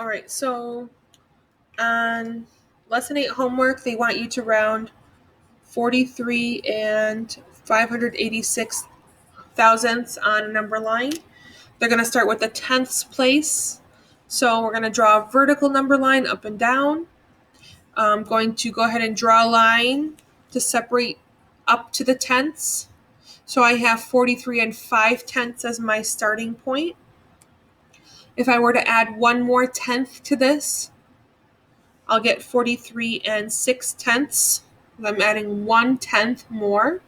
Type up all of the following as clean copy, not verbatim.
All right, so on lesson 8 homework, they want you to round 43 and 586 thousandths on a number line. They're going to start with the tenths place. So we're going to draw a vertical number line up and down. I'm going to go ahead and draw a line to separate up to the tenths. So I have 43 and 5 tenths as my starting point. If I were to add one more tenth to this, I'll get 43 and 6 tenths. I'm adding 1/10 more.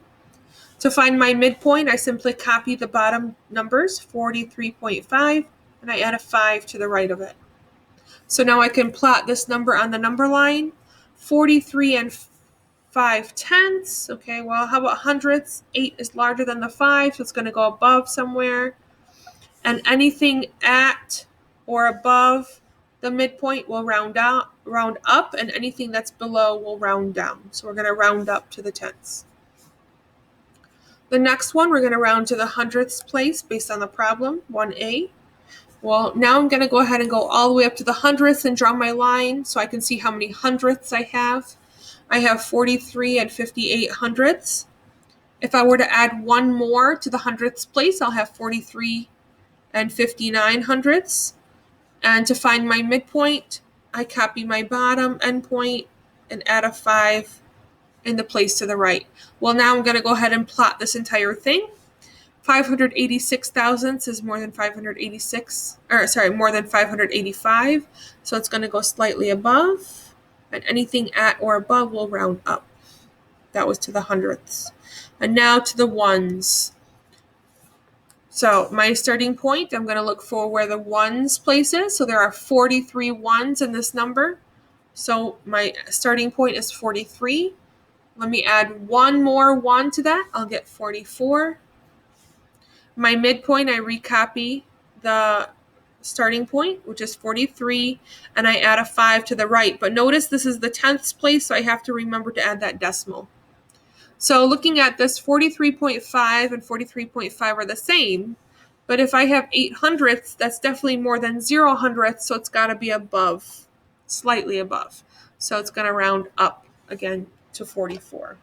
To find my midpoint, I simply copy the bottom numbers, 43.5, and I add a 5 to the right of it. So now I can plot this number on the number line, 43 and 5 tenths. Okay, well, how about hundredths? 8 is larger than the 5, so it's going to go above somewhere. And anything at or above the midpoint will round up, and anything that's below will round down. So we're going to round up to the tenths. The next one, we're going to round to the hundredths place based on the problem, 1A. Well, now I'm going to go ahead and go all the way up to the hundredths and draw my line so I can see how many hundredths I have. I have 43 and 58 hundredths. If I were to add one more to the hundredths place, I'll have 43 and 59 hundredths. And to find my midpoint, I copy my bottom endpoint and add a 5 in the place to the right. Well, now I'm going to go ahead and plot this entire thing. 586 thousandths is more than 585. So it's going to go slightly above, and anything at or above will round up. That was to the hundredths. And now to the ones. So my starting point, I'm going to look for where the ones place is. So there are 43 ones in this number. So my starting point is 43. Let me add one more 1 to that. I'll get 44. My midpoint, I recopy the starting point, which is 43, and I add a 5 to the right. But notice this is the tenths place, so I have to remember to add that decimal. So looking at this, 43.5 and 43.5 are the same. But if I have 8 hundredths, that's definitely more than 0 hundredths, so it's got to be above, slightly above. So it's going to round up again to 44.